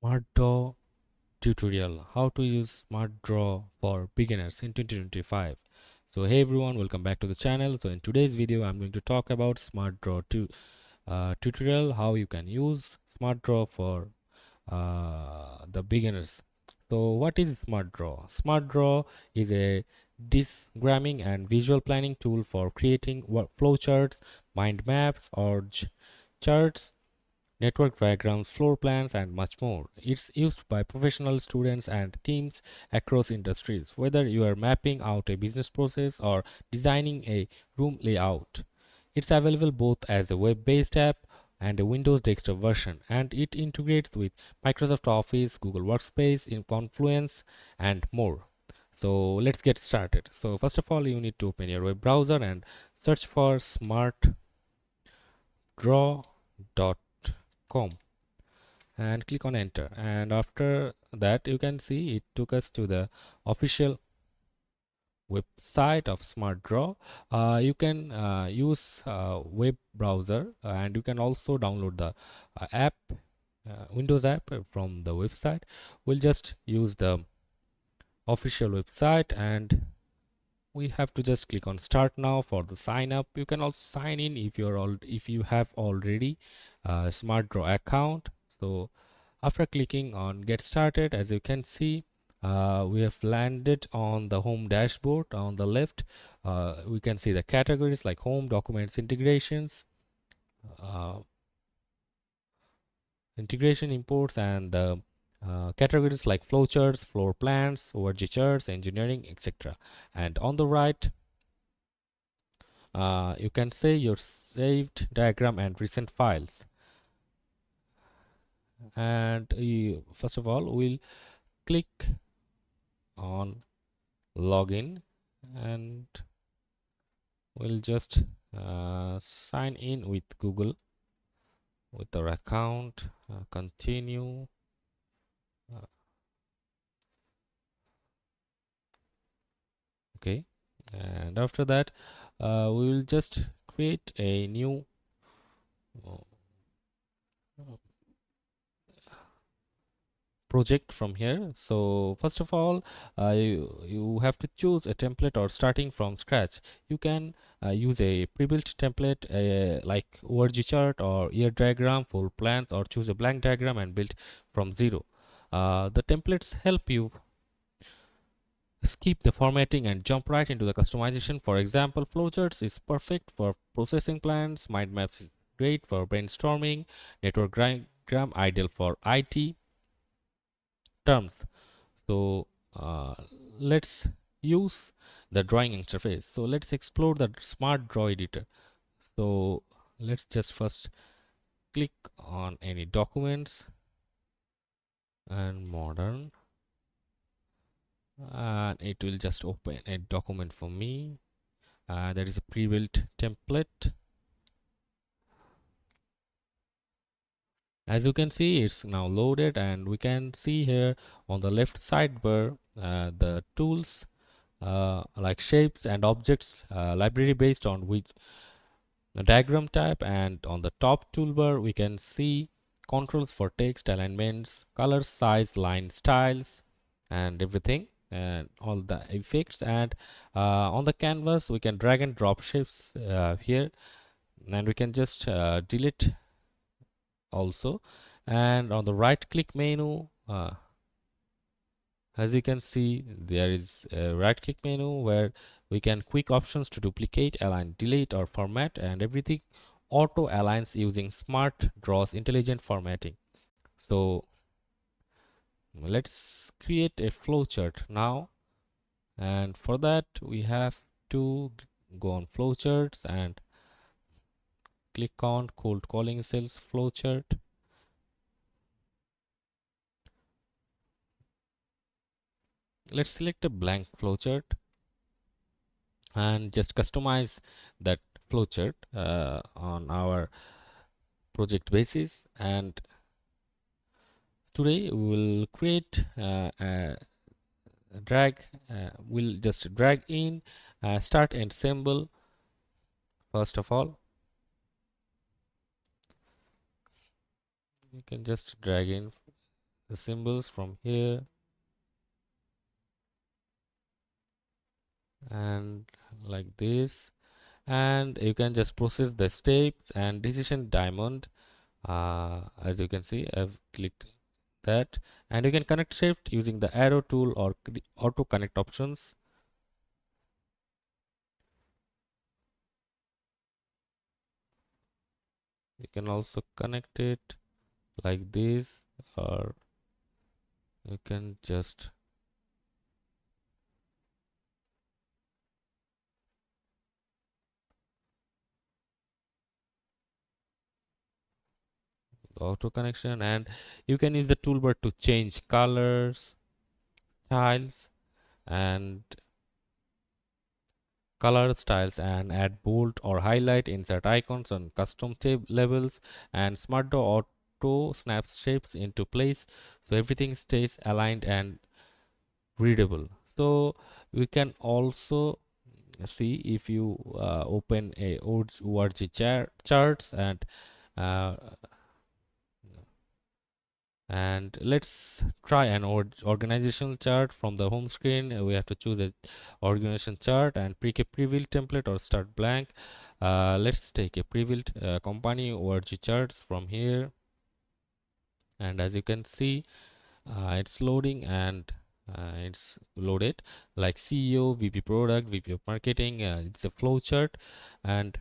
Smartdraw tutorial, how to use Smartdraw for beginners in 2025. So hey everyone, welcome back to the channel. So in today's video I'm going to talk about Smartdraw tutorial, how you can use Smartdraw for the beginners. So what is Smartdraw? Smartdraw is a diagramming and visual planning tool for creating flowcharts, mind maps, or charts, network diagrams, floor plans, and much more. It's used by professional students and teams across industries, whether you are mapping out a business process or designing a room layout. It's available both as a web-based app and a Windows desktop version, and it integrates with Microsoft Office, Google Workspace, in Confluence, and more. So let's get started. So first of all, you need to open your web browser and search for smartdraw.com and click on enter, and after that you can see it took us to the official website of Smartdraw. You can use web browser, and you can also download the app, Windows app from the website. We'll just use the official website, and we have to just click on start now for the sign up. You can also sign in if you have already a Smartdraw account. So after clicking on get started, as you can see, we have landed on the home dashboard. On the left, we can see the categories like home, documents, uh, integration, imports, and the categories like flowcharts, floor plans, ORG charts, engineering, etc. And on the right, you can say your saved diagram and recent files. And first of all, we'll click on login, and we'll just sign in with Google with our account. Continue. uh, okay, and after that we will just create a new uh, project from here. So first of all, you have to choose a template, or starting from scratch you can use a pre-built template, like ORG chart or ear diagram, full plans, or choose a blank diagram and build from zero. The templates help you skip the formatting and jump right into the customization. For example, flowcharts is perfect for processing plans, mind maps is great for brainstorming, network diagram ideal for IT terms. So let's use the drawing interface. So let's explore the smart draw editor. So let's just first click on any documents and modern, and it will just open a document for me. That is a pre-built template. As you can see, it's now loaded, and we can see here on the left sidebar the tools like shapes and objects library based on which the diagram type, and on the top toolbar we can see controls for text, alignments, color, size, line, styles, and everything, and all the effects. And on the canvas we can drag and drop shapes here, and we can just delete also. And on the right click menu, as you can see, there is a right click menu where we can quick options to duplicate, align, delete, or format, and everything auto aligns using Smart Draw's intelligent formatting. So let's create a flowchart now, and for that we have to go on flowcharts and click on cold calling cells flowchart. Let's select a blank flowchart and just customize that flowchart on our project basis. And today we will create drag we'll just drag in start and symbol. First of all, you can just drag in the symbols from here, and like this. And you can just process the steps and decision diamond. As you can see, I've clicked that, and you can connect shift using the arrow tool or auto connect options. You can also connect it like this, or you can just auto connection. And you can use the toolbar to change colors, styles, and color styles, and add bold or highlight, insert icons on custom tab levels, and Smartdraw auto snaps shapes into place so everything stays aligned and readable. So we can also see, if you open a org charts, uh, and let's try an organizational chart from the home screen. We have to choose a organization chart and pick a pre-built template or start blank. Let's take a pre-built company org charts from here, and as you can see, it's loading, and it's loaded like CEO, VP product, VP of marketing. It's a flow chart, and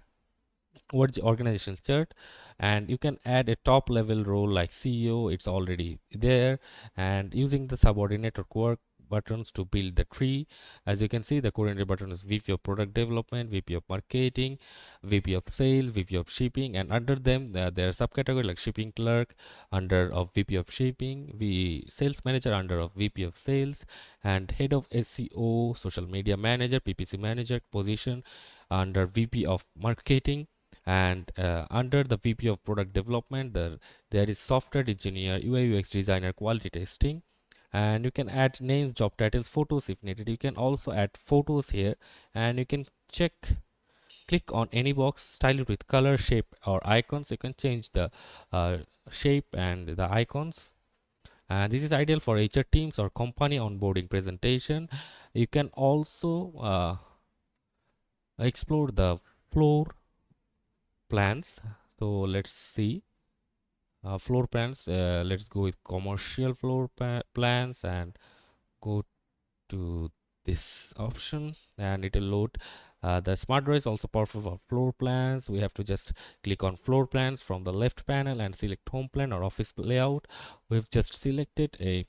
what's the organization chart, and you can add a top level role like CEO. It's already there, and using the subordinate or core buttons to build the tree. As you can see, the coordinator button is VP of product development, VP of marketing, VP of sales, VP of shipping, and under them there are subcategory like shipping clerk under of VP of shipping, sales manager under of VP of sales, and head of SEO, social media manager, PPC manager position under VP of marketing. And under the VP of product development, there is software engineer, UI UX designer, quality testing. And you can add names, job titles, photos if needed. You can also add photos here, and you can click on any box, style it with color, shape, or icons. You can change the uh, shape and the icons, and this is ideal for HR teams or company onboarding presentation. You can also explore the floor plans. So let's see floor plans. Let's go with commercial floor plans and go to this option, and it will load. The Smartdraw is also powerful for floor plans. We have to just click on floor plans from the left panel and select home plan or office layout. We've just selected a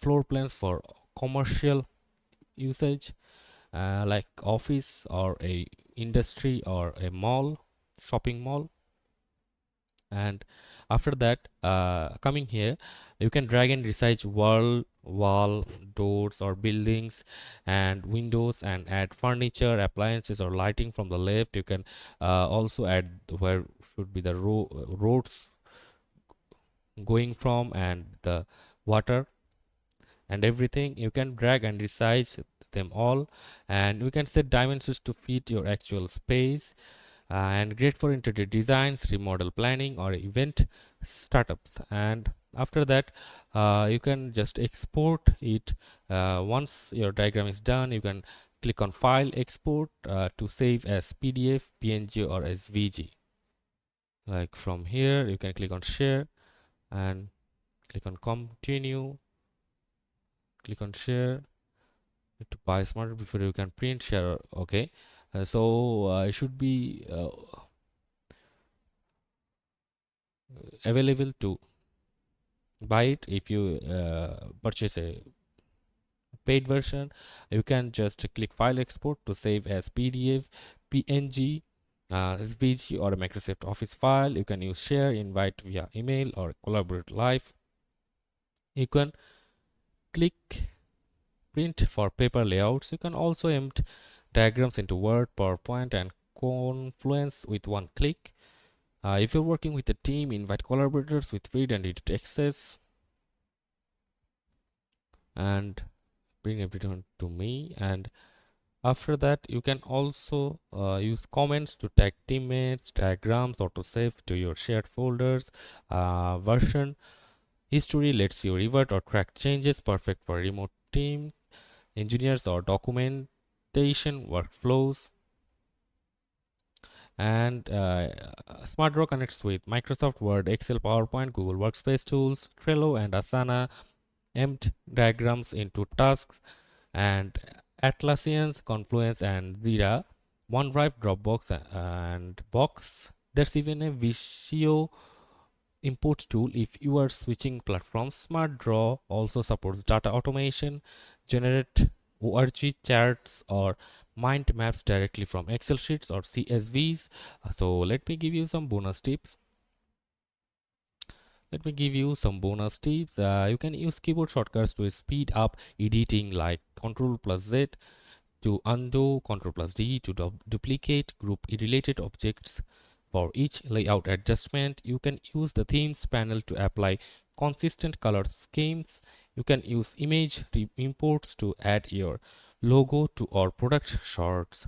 floor plans for commercial usage, like office or a industry or a mall, shopping mall. And after that, coming here, you can drag and resize wall, doors or buildings and windows, and add furniture, appliances or lighting from the left. You can also add where should be the roads going from, and the water and everything. You can drag and resize them all, and we can set dimensions to fit your actual space. And great for interior designs, remodel planning, or event startups. And after that, you can just export it. Once your diagram is done, you can click on file, export to save as PDF, PNG, or SVG. Like from here, you can click on share and click on continue, click on share to buy smarter before you can print share. Okay, so it should be available to buy it. If you purchase a paid version, you can just click file export to save as PDF, PNG, SVG, or a Microsoft Office file. You can use share, invite via email, or collaborate live. You can click print for paper layouts. You can also embed diagrams into Word, PowerPoint, and Confluence with one click. If you're working with a team, invite collaborators with read and edit access, and bring everyone to me. And after that, you can also use comments to tag teammates, diagrams, or to save to your shared folders, version History lets you revert or track changes, perfect for remote teams, engineers, or documentation workflows. And Smartdraw connects with Microsoft Word, Excel, PowerPoint, Google Workspace tools, Trello, and Asana, embedded diagrams into tasks, and Atlassian's Confluence and Jira, OneDrive, Dropbox, and Box. There's even a Visio import tool if you are switching platforms. SmartDraw also supports data automation, generate org charts or mind maps directly from Excel sheets or CSVs. So let me give you some bonus tips. You can use keyboard shortcuts to speed up editing, like Ctrl plus Z to undo, Ctrl plus D to duplicate group related objects. For each layout adjustment, you can use the themes panel to apply consistent color schemes. You can use image imports to add your logo to or product shots.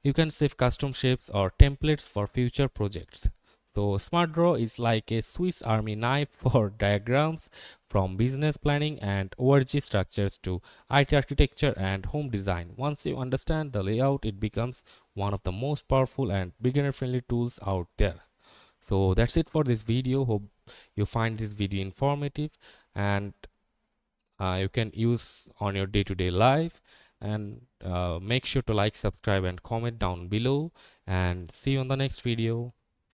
You can save custom shapes or templates for future projects. So SmartDraw is like a Swiss Army knife for diagrams, from business planning and ORG structures to IT architecture and home design. Once you understand the layout, it becomes one of the most powerful and beginner friendly tools out there. So that's it for this video. Hope you find this video informative and you can use on your day-to-day life. And make sure to like, subscribe, and comment down below, and see you on the next video.